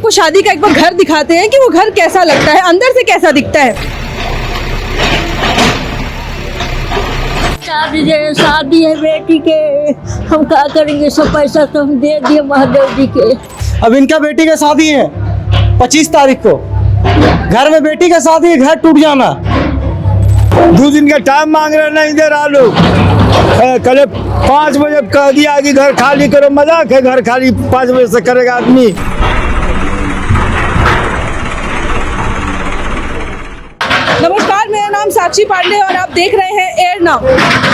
आपको शादी का एक बार घर दिखाते हैं कि वो घर कैसा लगता है, अंदर से कैसा दिखता है। शादी है बेटी के, हम क्या करेंगे, सब पैसा तो हम दे दिए महादेव जी के। अब इनका बेटी का शादी है 25 तारीख को, घर में बेटी का शादी है, घर टूट जाना। 2 दिन का टाइम मांग रहे, नहीं दे रहा लोग। कल 5 बजे कह दिया कि घर खाली करो, मजाक है, घर खाली 5 बजे से करेगा आदमी। नमस्कार, मेरा नाम साक्षी पांडे और आप देख रहे हैं एयर नाउ।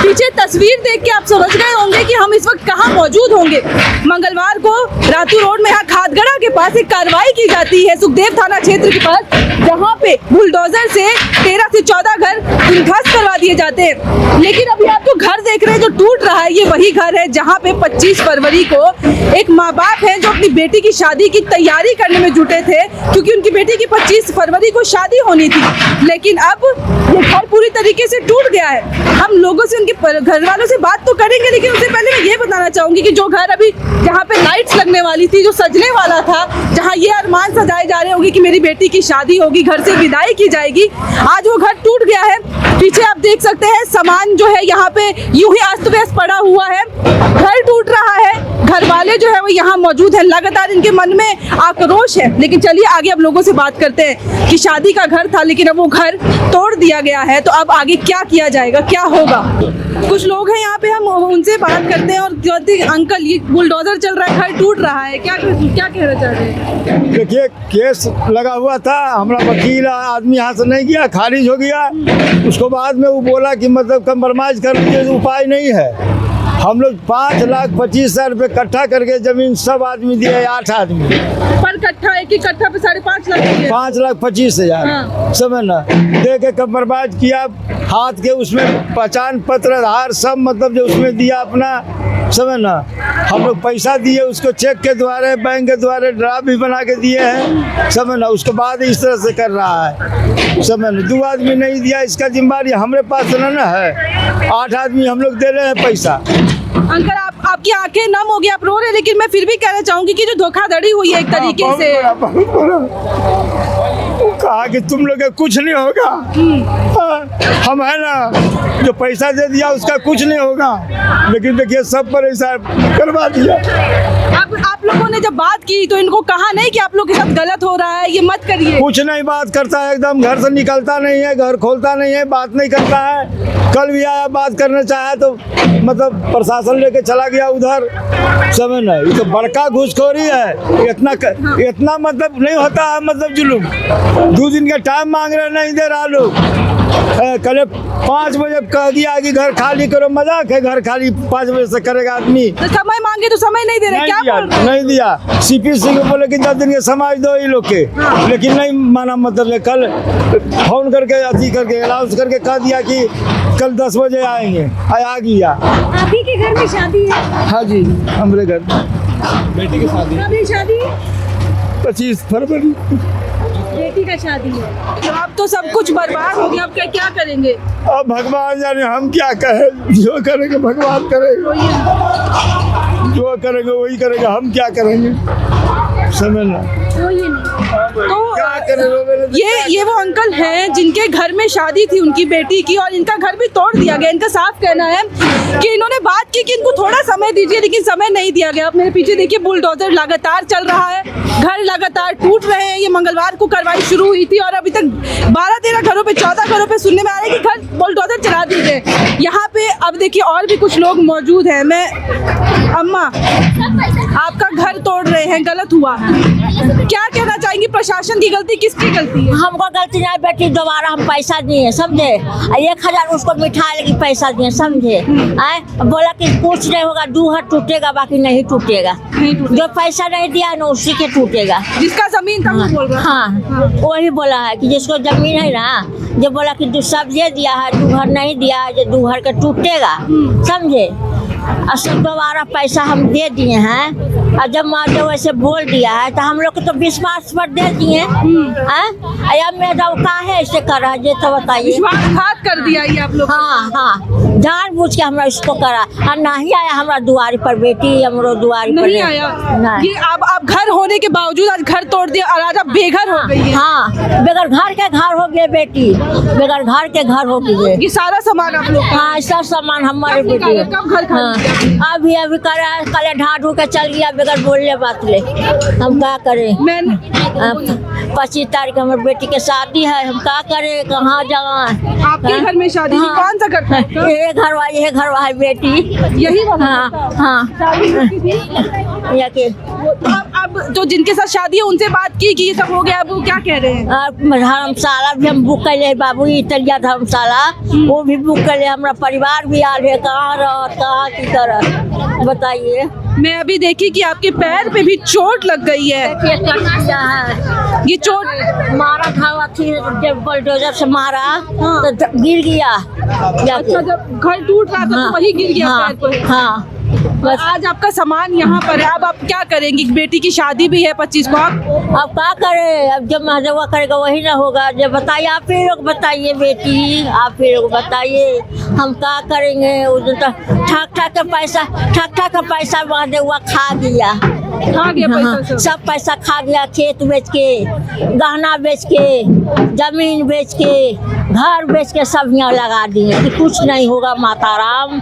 पीछे तस्वीर देख के आप समझ गए होंगे कि हम इस वक्त कहां मौजूद होंगे। मंगलवार को रातू रोड में यहाँ खादगड़ा के पास एक कार्रवाई की जाती है, सुखदेव थाना क्षेत्र के पास, जहां पे बुलडोजर से 13 से 14 घर ध्वस्त करवा दिए जाते हैं। लेकिन अभी आप जो घर देख रहे हैं जो टूट रहा है, ये वही घर है जहाँ पे 25 फरवरी को एक माँ बाप है जो अपनी बेटी की शादी की तैयारी करने में जुटे थे, क्योंकि उनकी बेटी की 25 फरवरी को शादी होनी थी। लेकिन अब ये घर पूरी तरीके से टूट गया है। हम लोगों से, उनके घर वालों से बात तो करेंगे, लेकिन उससे पहले मैं ये बताना चाहूंगी कि जो घर अभी जहाँ पे लाइट्स लगने वाली थी, जो सजने वाला था, जहाँ ये अरमान सजाए जा रहे होंगे कि मेरी बेटी की शादी होगी, घर से विदाई की जाएगी, आज वो घर टूट गया है। पीछे आप देख सकते हैं सामान जो है यहाँ पे यूं ही अस्त व्यस्त पड़ा हुआ है, घर टूट रहा है। घर वाले जो है वो यहाँ मौजूद है, लगातार इनके मन में आक्रोश है। लेकिन चलिए आगे अब लोगों से बात करते हैं कि शादी का घर था लेकिन अब वो घर तोड़ दिया गया है, तो अब आगे क्या किया जाएगा, क्या होगा। कुछ लोग हैं यहाँ पे, हम उनसे बात करते हैं। और कहते हैं अंकल ये बुलडोजर चल रहा है, घर टूट रहा है, क्या कहना चाह रहे हैं। देखिए, केस लगा हुआ था, हमारा वकील आदमी यहाँ से नहीं गया, खारिज हो गया। उसको बाद में वो बोला कि मतलब कंप्रोमाइज कर लीजिए, उपाय नहीं है। हम लोग 5,25,000 रुपये इकट्ठा करके जमीन सब आदमी दिए, 8 आदमी पर कट्ठा, एक कट्ठा पे 5.5 लाख, 5,25,000 हाँ। समझ ना, दे के कंप्रोमाइज किया। हाथ के उसमें पहचान पत्र, आधार सब मतलब जो उसमें दिया अपना, समझ ना। हम लोग पैसा दिए उसको, चेक के द्वारा, बैंक के द्वारा ड्राफ्ट भी बना के दिए हैं, समझ ना। उसके बाद इस तरह से कर रहा है, समझ ना। 2 आदमी नहीं दिया, इसका जिम्मेदारी हमारे पास ना है। 8 आदमी हम लोग दे रहे हैं पैसा। अंकल आपकी आंखें नम हो गई, आप रो रहे हैं, लेकिन मैं फिर भी कहना चाहूंगी कि जो धोखाधड़ी हुई है एक तरीके से, कहा कि तुम लोग कुछ नहीं होगा, हम है ना, जो पैसा दे दिया उसका कुछ नहीं होगा। लेकिन देखिए सब परेशान करवा दिया। अब आप लोगों ने जब बात की तो इनको कहा नहीं कि आप लोग के साथ गलत हो रहा है, ये मत करिए। कुछ नहीं बात करता है, एकदम घर से निकलता नहीं है, घर खोलता नहीं है, बात नहीं करता है। कल भी आया, बात करना चाहा तो मतलब प्रशासन लेके चला गया उधर, समझ ना। ये तो बड़का घूसखोरी है, इतना मतलब नहीं होता है, मतलब जुलूम। 2 दिन का टाइम मांग रहे, नहीं दे रहा लोग। कल 5 बजे कह दिया कि घर खाली करो, मजाक है, घर खाली 5 बजे से करेगा आदमी। तो समय मांगे तो समय नहीं दे रहे, क्या बोल रहे हैं? नहीं दिया। सीपी सिंह को बोले कि 10 दिन के समाज दो ये लोग के, लेकिन नहीं माना। मतलब कल फोन करके अथी करके अनाउंस करके कह दिया कि कल 10 बजे आएंगे, आ गया। अभी के घर में शादी है? हाँ जी, हमारे घर बेटी की शादी। अभी शादी 25 फरवरी बेटी का शादी है, तो अब तो सब कुछ बर्बाद हो गया। अब क्या करेंगे? अब भगवान जाने, हम क्या कहें। जो करेंगे भगवान करेंगे, जो करेंगे वही करेंगे, हम क्या करेंगे, समझना। तो ये वो अंकल हैं जिनके घर में शादी थी उनकी बेटी की, और इनका घर भी तोड़ दिया गया। इनका साफ कहना है कि इन्होंने बात की कि इनको थोड़ा समय दीजिए, लेकिन समय नहीं दिया गया। अब मेरे पीछे देखिए बुलडोजर लगातार चल रहा है, घर लगातार टूट रहे हैं। ये मंगलवार को कार्रवाई शुरू हुई थी और अभी तक 12-13 घरों पे, 14 घरों पे सुनने में आ रहा है कि घर बुलडोजर चला दिए गए। यहाँ पे अब देखिए और भी कुछ लोग मौजूद हैं। मैं अम्मा, आपका घर तोड़ रहे हैं, गलत हुआ, क्या कहना चाहेंगी? प्रशासन की गलती, किसकी गलती है? हमको गलती नहीं, बेटी दोबारा हम पैसा दिए, समझे। 1,000 उसको मिठाई लगी पैसा दिए, समझे। बोला कि कुछ नहीं होगा, 2 हाथ टूटेगा, बाकी नहीं टूटेगा। जो पैसा नहीं दिया ना उसी के टूटेगा। जिसका जमीन था वो बोल रहा है। हाँ, वही बोला है कि जिसको जमीन है ना, जो बोला कि सब ये दिया है, 2 घर नहीं दिया है, जो 2 घर का टूटेगा, समझे। असल दोबारा पैसा हम दे दिए हैं, और जब माँ जो वैसे बोल दिया है तो हम लोग को तो विश्वास पर दे दिए। अब मेरा का है ऐसे करा ये तो बताइए। विश्वासघात कर दिया ये आप लोग। हाँ हाँ, जानबूझ के हमरा इसको करा, और नहीं आया हमरा दुआरी पर बेटी, हमरो दुआरी पर नहीं आया। नहीं। ये अब घर होने के बावजूद आज घर तोड़ दिया और आज आप बेघर हो गई है। हाँ, बगैर घर के घर हो गए बेटी, बगैर घर के घर हो गए। ये सारा सामान आप लोग का? हाँ, सब सामान हमारे कब बेटी। निकाला? कब घर खाली किया? अभी करा कल ढा ढू के चल गया बगैर बोलने बात ले, हम क्या करें। मैंने 25 तारीख हमारे बेटी के शादी है, हम क्या करें, कहाँ जाए। आपके घर में शादी थी? कौन सा घर था? ये घर है बेटी, यही वाला? हाँ हाँ। या के अब जो जिनके साथ शादी है उनसे बात की कि ये सब हो गया, अब वो क्या कह रहे हैं? धर्मशाला भी हम बुक कर ले बाबू, इतलिया धर्मशाला वो भी बुक कर ले, हमारा परिवार भी आल है, कहाँ रह कहाँ की तरह बताइए। मैं अभी देखी कि आपके पैर पे भी चोट लग गई है। ये चोट मारा था जब बुलडोजर से मारा तो गिर गया। अच्छा, जब घर टूट रहा था तो वही गिर गया पैर पर। हाँ, बस आज आपका सामान यहाँ पर है, अब आप क्या करेंगी? बेटी की शादी भी है 25 को। अब क्या करे, अब जब महजवा करेगा वही ना होगा। जब बताइए, आप ही लोग बताइए बेटी, आप ही लोग बताइए, हम क्या करेंगे। उस दिन तो ठक का पैसा महजवा खा गया, खा गया पैसा सब पैसा खा गया। खेत बेच के, गहना बेच के, जमीन बेच के, घर बेच के सब यहाँ लगा दिए कि कुछ नहीं होगा माता राम,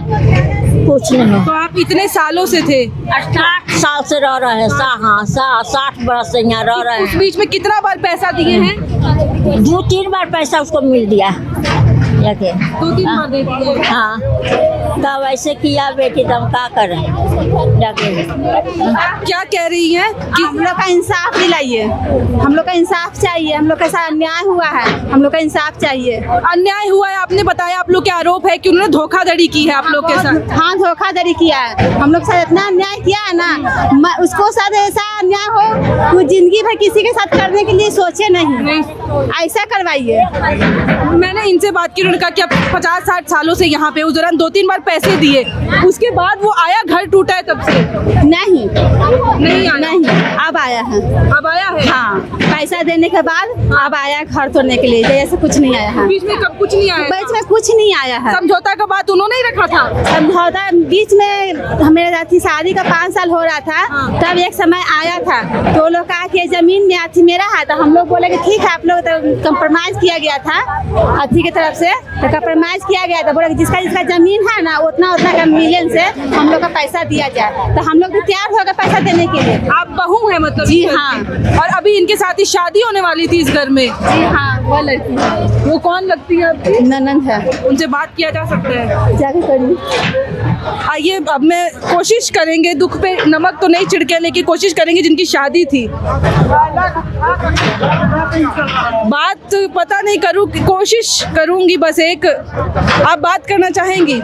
कुछ नहीं। तो आप इतने सालों से थे? 60 साल से रह रहे हैं। हाँ, 60 बरस से यहाँ रह रहे उस हैं। बीच में कितना बार पैसा दिए हैं? 2-3 बार पैसा उसको मिल दिया जाके। 2-3 बार दे दिए। हाँ, तब ऐसे किया बेटी, तो हम क्या करें जाके। क्या कह रही हैं कि हम लोग का इंसाफ दिलाइए, हम लोग का इंसाफ चाहिए, हम लोग के साथ अन्याय हुआ है, हम लोग का इंसाफ चाहिए। अन्याय हुआ है? आपने बताया आप लोग के आरोप है कि उन्होंने धोखाधड़ी की है आप लोग के साथ। हाँ, धोखाधड़ी किया है, हम लोग साथ इतना अन्याय किया है ना, उसको साथ ऐसा अन्याय हो वो जिंदगी भर किसी के साथ करने के लिए सोचे नहीं, ऐसा करवाइए। मैंने इनसे बात की, उन्होंने कहा कि अब 50-60 सालों से यहाँ पे, उस दौरान 2-3 बार पैसे दिए, उसके बाद वो आया, घर टूटा है तब से? नहीं आया। नहीं, अब आया है। अब आया है? हाँ, पैसा देने के बाद अब आया घर तोड़ने के लिए, जैसे कुछ नहीं आया है। बीच में कब कुछ नहीं आया? बीच में कुछ नहीं आया है। समझौता का बात उन्होंने ही रखा था? समझौता बीच में मेरे थी शादी का 5 साल हो रहा था, तब एक समय आया था तो लोग कहा कि जमीन में अथी मेरा है, तो हम लोग बोले कि ठीक है। आप लोग तो कंप्रोमाइज किया गया था अथी की तरफ से, तो कंप्रोमाइज किया गया था, बोले कि जिसका जमीन है ना उतना का मिलियन से हम लोग का पैसा दिया जाए, तो हम लोग भी तैयार हो गए पैसा देने के लिए। आप बहू है मतलब? जी इस घर हाँ। की। और अभी इनके साथ ही शादी होने वाली थी इस घर में? जी हाँ, वो लड़की है। वो कौन लगती है आपकी? ननंद है। उनसे बात किया जा सकता है? जाके करिए। आइए, अब मैं कोशिश करेंगे, दुख पे नमक तो नहीं छिड़के, लेकिन कोशिश करेंगे जिनकी शादी थी। बात पता नहीं करूँ, कोशिश करूंगी बस। एक आप बात करना चाहेंगी?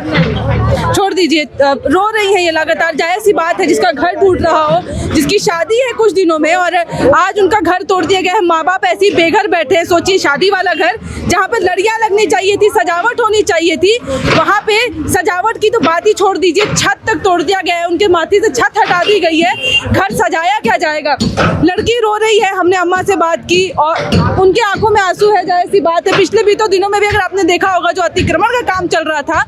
छोड़ दीजिए, रो रही है ये लगातार, जाहिर सी बात है, जिसका घर टूट रहा हो, जिसकी शादी है कुछ दिनों में और आज उनका घर तोड़ दिया गया है। माँ बाप ऐसे ही बेघर बैठे हैं। सोचिए, शादी वाला घर जहाँ पे लड़ियाँ लगनी चाहिए थी, सजावट होनी चाहिए थी, वहाँ पे सजावट की तो बात ही छोड़ दीजिए, छत तक तोड़ दिया गया है। उनके माथे से छत हटा दी गई है, घर सजाया क्या जाएगा? लड़की रो रही है, हमने अम्मा से बात की और उनके आंखों में आंसू है, जाहिर सी बात है। पिछले भी तो दिनों में भी अगर आपने देखा होगा, जो अतिक्रमण का काम चल रहा था,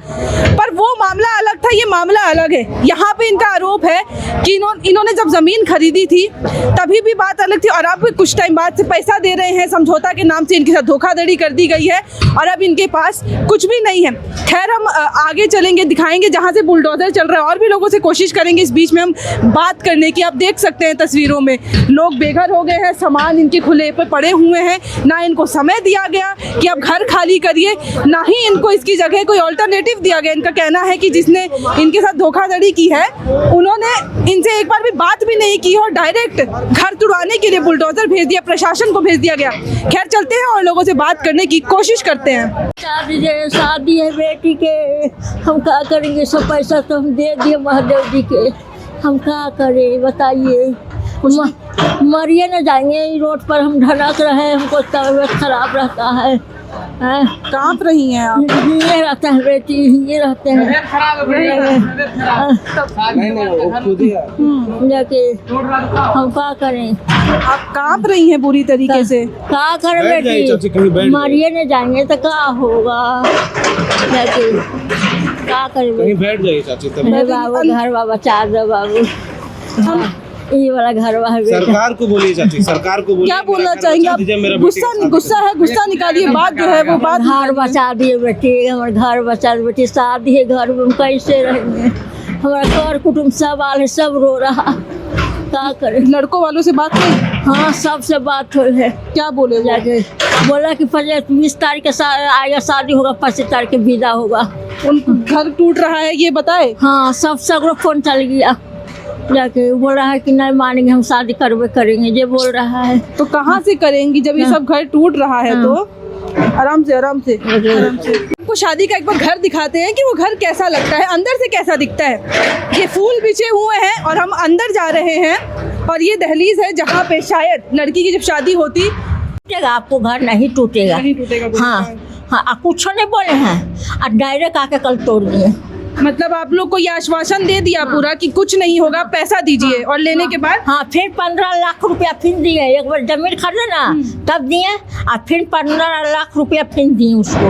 पर वो मामला अलग था, ये मामला अलग है। यहाँ पे इनका आरोप है कि इन्होंने जब जमीन खरीदी थी तभी भी बात अलग थी, और अब कुछ टाइम बाद से पैसा दे रहे हैं, समझौता के नाम से इनके साथ धोखाधड़ी कर दी गई है और अब इनके पास कुछ भी नहीं है। खैर, हम आगे चलेंगे, दिखाएंगे जहाँ से बुलडोजर चल रहा है, और भी लोगों से कोशिश करेंगे इस बीच में हम बात करने की। आप देख सकते हैं तस्वीरों में, लोग बेघर हो गए हैं, सामान इनके खुले पे पड़े हुए हैं, ना इनको समय दिया गया कि अब घर खाली करिए, ना ही इनको इसकी जगह कोई ऑल्टरनेटिव दिया गया। इनका कहना है कि जिसने इनके साथ धोखाधड़ी की है उन्होंने इनसे एक बार भी बात भी नहीं की और डायरेक्ट घर तुड़वाने के लिए बुलडोजर भेज दिया, प्रशासन को भेज दिया गया। खैर, चलते हैं और लोगों से बात करने की कोशिश करते हैं। शादी है बेटी के, हम क्या करेंगे? सब पैसा तो हम दे दिए महादेव जी के, हम क्या करें बताइए? मरिए न जाएंगे रोड पर, हम ढनक रहे, हमको तबीयत खराब रहता है। हाँ? कांप रही हैं आप। ये रहता है बेटी, ये रहते हैं जाके हम क्या करें? आप कांप रही हैं पूरी तरीके से। क्या करें बेटी, मारिए नहीं जाएंगे तो क्या होगा? जाके क्या करें बेटी? बैठ जाइए चाची हे बाबू घर बा बचा दो बाबू, ये वाला घर बा है बेटा। सरकार को बोलिए चाची, सरकार को बोलिए। क्या बोलना चाहेंगे आप? गुस्सा निकालिए, बात जो है वो बात। घर बचा दिए बेटी, हमारे घर बचा दिए बेटी, शादी है घर में, हम कैसे रहेंगे? हमारा कर कुटुम्ब सब आल है, सब रो रहा, क्या करें? लड़कों वालों से बात की? हाँ सबसे बात हो है। क्या बोले वो? जाके बोला कि 20 तारीख के आएगा शादी होगा, 25 तारीख के विदा होगा। उन घर टूट रहा है ये बताए? हाँ सब सगरो फोन चल गया, जाके बोल रहा है कि नहीं मानेंगे, हम शादी करवे करेंगे, ये बोल रहा है। तो कहाँ से करेंगी जब ये सब घर टूट रहा है? तो आराम से आपको शादी का एक बार घर दिखाते हैं कि वो घर कैसा लगता है, अंदर से कैसा दिखता है। ये फूल बिछे हुए हैं और हम अंदर जा रहे हैं और ये दहलीज है जहाँ पे शायद लड़की की जब शादी होती। टूटेगा आपको घर, नहीं टूटेगा। नहीं टूटेगा। हाँ हाँ, कुछ नहीं बोले हैं और डायरेक्ट आके कल तोड़ दिए। मतलब आप लोग को ये आश्वासन दे दिया पूरा कि कुछ नहीं होगा, पैसा दीजिए, और लेने के बाद? हाँ फिर 15 लाख रुपया फिर दिए। एक बार जमीन खरीदे ना तब दिए, और फिर 15 लाख रुपया फिर दिए उसको।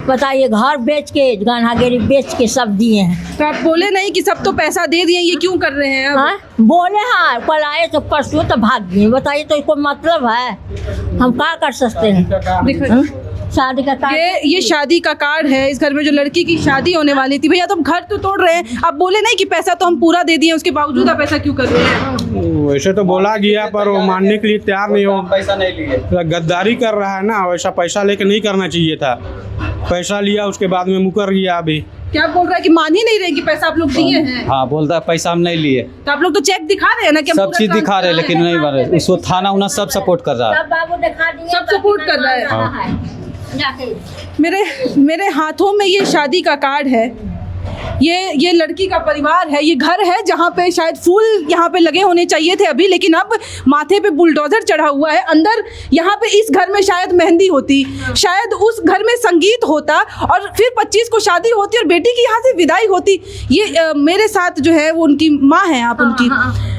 बताइए, घर बेच के, गहनागिरी बेच के सब दिए हैं। तो आप बोले नहीं कि सब तो पैसा दे दिए, ये क्यों कर रहे हैं अब? हाँ बोले, हाँ कल आए तो परसों तो भाग गए। बताइए तो इसको मतलब है, हम क्या कर सकते हैं? देखो शादी का कार्ड, ये शादी का कार्ड है। इस घर में जो लड़की की शादी होने वाली थी, भैया तुम घर तो तोड़ रहे हैं, आप बोले नहीं कि पैसा तो हम पूरा दे दिए, उसके बावजूद आप ऐसा क्यों कर रहे हैं? वैसे तो बोला गया पर वो मानने के लिए तैयार नहीं हो। पैसा नहीं लिए, गद्दारी कर रहा है ना। वैसा पैसा लेके नहीं करना चाहिए था, पैसा लिया उसके बाद में मुकर गया। अभी क्या बोल रहा है कि मान ही नहीं रहे कि पैसा आप लोग दिए हैं? हाँ बोलता है पैसा हम नहीं लिए। तो आप लोग तो चेक दिखा रहे हैं ना कि हम सब पूरा चीज काम दिखा रहे हैं, लेकिन नहीं बन रहे। उसको थाना उना सब सपोर्ट कर रहा है। सब बाबू दिखा दिए, सब सपोर्ट कर रहा है। मेरे हाथों में ये शादी का कार्ड है। ये लड़की का परिवार है, ये घर है जहाँ पे शायद फूल यहाँ पे लगे होने चाहिए थे अभी, लेकिन अब माथे पे बुलडोजर चढ़ा हुआ है। अंदर यहाँ पे इस घर में शायद मेहंदी होती, शायद उस घर में संगीत होता, और फिर 25 को शादी होती और बेटी की यहाँ से विदाई होती। ये मेरे साथ जो है वो उनकी माँ है, आप उनकी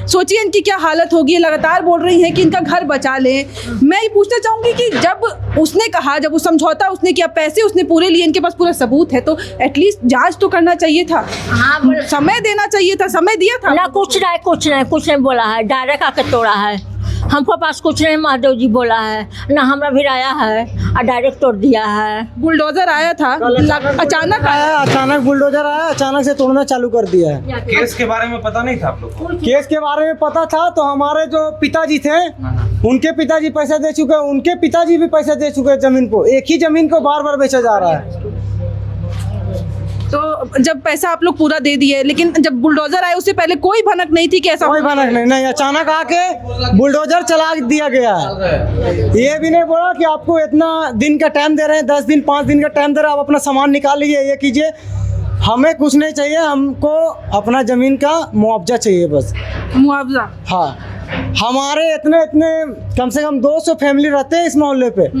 सोचिए इनकी क्या हालत होगी। ये लगातार बोल रही हैं कि इनका घर बचा लें। मैं ये पूछना चाहूँगी कि जब उसने कहा, जब वो समझौता उसने किया, पैसे उसने पूरे लिए, इनके पास पूरा सबूत है, तो एटलीस्ट जांच तो करना चाहिए था। हाँ समय देना चाहिए था, समय दिया था ना। कुछ नहीं बोला है, डायरेक्ट आके तोड़ा है। हमको पास कुछ नहीं, महादेव जी बोला है ना, हमरा भी आया है और डायरेक्ट तोड़ दिया है। बुलडोजर आया था, अचानक आया, अचानक बुलडोजर आया, अचानक से तोड़ना चालू कर दिया है। केस के बारे में पता नहीं था आप लोग को? केस के बारे में पता था, तो हमारे जो पिताजी थे उनके पिताजी पैसे दे चुके हैं, उनके पिताजी भी पैसे दे चुके हैं जमीन को। एक ही जमीन को बार बार बेचा जा रहा है। तो जब पैसा आप लोग पूरा दे दिए, लेकिन जब बुलडोजर आए उससे पहले कोई भनक नहीं थी कि ऐसा कोई भनक नहीं, अचानक आके बुलडोजर चला दिया गया है। ये भी नहीं बोला कि आपको इतना दिन का टाइम दे रहे हैं, 10 दिन 5 दिन का टाइम दे रहे हैं, आप अपना सामान निकाल लीजिए, ये कीजिए। हमें कुछ नहीं चाहिए, हमको अपना जमीन का मुआवजा चाहिए बस, मुआवजा। हाँ, हमारे इतने कम से कम 200 फैमिली रहते हैं इस मोहल्ले पे,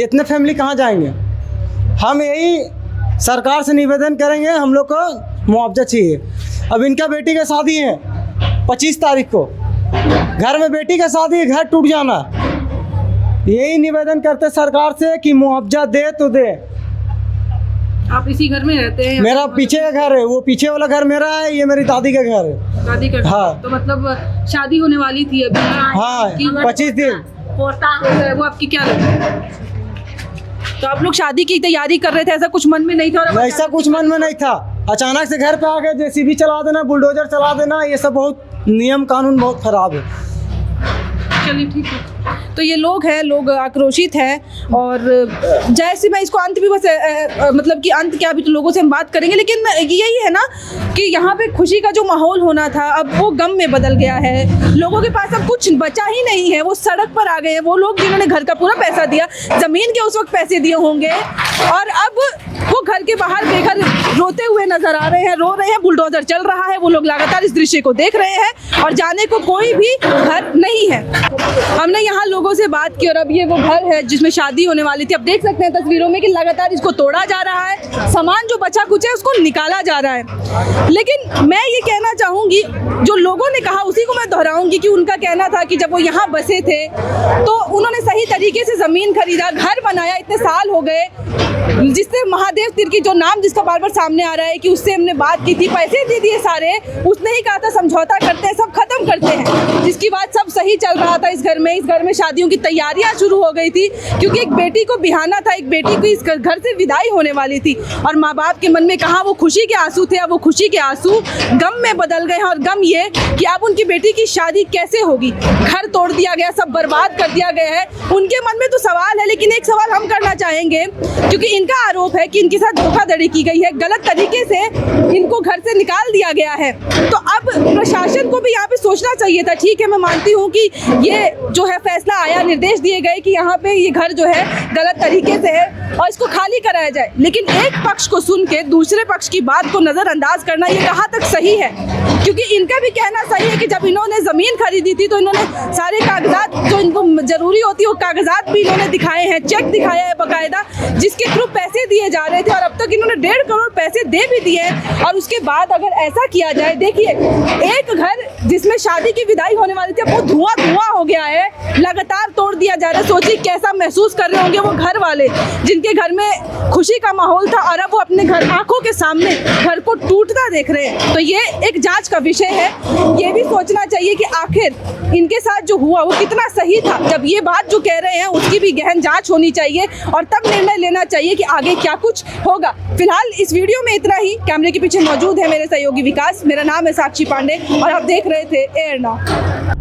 इतने फैमिली कहाँ जाएंगे? हम यही सरकार से निवेदन करेंगे, हम लोग को मुआवजा चाहिए। अब इनका बेटी का शादी है 25 तारीख को, घर में बेटी का शादी है, घर टूट जाना। यही निवेदन करते सरकार से कि मुआवजा दे तो दे। आप इसी घर में रहते हैं? मेरा पीछे का घर है, वो पीछे वाला घर मेरा है, ये मेरी दादी का घर है। दादी का? हाँ। तो मतलब शादी होने वाली थी अभी? हाँ, 25 दिन। वो आपकी क्या लगती? तो आप लोग शादी की तैयारी कर रहे थे, ऐसा कुछ मन में नहीं था? ऐसा कुछ मन में नहीं था, अचानक से घर पे आ गए, जेसीबी चला देना, बुलडोजर चला देना, ये सब बहुत नियम कानून बहुत खराब है। चलिए ठीक है। तो ये लोग हैं, लोग आक्रोशित हैं, और जैसे मैं इसको अंत भी बस मतलब कि अंत क्या, भी तो लोगों से हम बात करेंगे, लेकिन यही है ना कि यहाँ पे खुशी का जो माहौल होना था अब वो गम में बदल गया है। लोगों के पास अब कुछ बचा ही नहीं है, वो सड़क पर आ गए हैं। वो लोग जिन्होंने घर का पूरा पैसा दिया, ज़मीन के उस वक्त पैसे दिए होंगे, और अब वो घर के बाहर बेघर रोते हुए नजर आ रहे हैं, रो रहे हैं। बुलडोजर चल रहा है, वो लोग लगातार इस दृश्य को देख रहे हैं और जाने को कोई भी घर नहीं है। हमने यहाँ लोगों लोगों से बात की और अब ये वो घर है जिसमें शादी होने वाली थी। अब देख सकते हैं तस्वीरों में कि लगातार इसको तोड़ा जा रहा है, सामान जो बचा कुछ है उसको निकाला जा रहा है। लेकिन मैं ये कहना चाहूँगी, जो लोगों ने कहा उसी को मैं दोहराऊंगी कि उनका कहना था कि जब वो यहाँ बसे थे तो उन्होंने सही तरीके से ज़मीन खरीदा, घर बनाया, इतने साल हो गए, जिससे महादेव तिर्की जो नाम जिसका बार बार सामने आ रहा है कि उससे हमने बात की थी, पैसे दे दिए सारे, उसने ही कहा था समझौता करते हैं, सब खत्म करते हैं, जिसकी बात सब सही चल रहा था। इस घर में शादियों की तैयारियां शुरू हो गई थी क्योंकि एक बेटी को बिहाना था, एक बेटी की इस घर से विदाई होने वाली थी और माँ बाप के मन में कहाँ वो खुशी के आंसू थे, अब वो खुशी के आंसू गम में बदल गए हैं। और गम ये कि अब उनकी बेटी की शादी कैसे होगी, घर तोड़ दिया गया, सब बर्बाद कर दिया गया है। उनके मन में तो सवाल है, लेकिन एक सवाल हम करना चाहेंगे क्योंकि इनका आरोप है कि इनके साथ धोखाधड़ी की गई है, गलत तरीके से इनको घर से निकाल दिया गया है। तो अब प्रशासन को भी यहाँ पे सोचना चाहिए था। ठीक है, मैं मानती हूँ कि ये जो है फैसला आया, निर्देश दिए गए कि यहाँ पे ये घर जो है गलत तरीके से है और इसको खाली कराया जाए, लेकिन एक पक्ष को सुन के दूसरे पक्ष की बात को नज़रअंदाज करना ये कहाँ तक सही है? क्योंकि इनका भी कहना सही है कि जब इन्होंने ज़मीन खरीदी थी तो इन्होंने सारे कागजात जो इनको जरूरी होती है वो कागजात भी इन्होंने दिखाए हैं, चेक दिखाया है बाकायदा, जिसके थ्रू पैसे दिए जा रहे थे और अब तक इन्होंने 1.5 करोड़ पैसे दे भी दिए हैं। और उसके बाद अगर ऐसा किया जाए, देखिए एक घर जिसमें शादी की विदाई होने वाली थी, अब वो धुआं हो गया है, लगातार तोड़ दिया जा रहा है। सोचिए कैसा महसूस कर रहे होंगे वो घर वाले जिनके घर में खुशी का माहौल था और अब वो अपने घर आंखों के सामने घर को टूटता देख रहे हैं। तो ये एक जांच का विषय है, ये भी सोचना चाहिए कि आखिर इनके साथ जो हुआ वो कितना सही था। जब ये बात जो कह रहे हैं उसकी भी गहन जांच होनी चाहिए और तब निर्णय लेना चाहिए कि आगे क्या कुछ होगा। फिलहाल इस वीडियो में इतना ही। कैमरे के पीछे मौजूद है मेरे सहयोगी विकास, मेरा नाम है साक्षी पांडे और आप देख रहे थे एयर नाउ।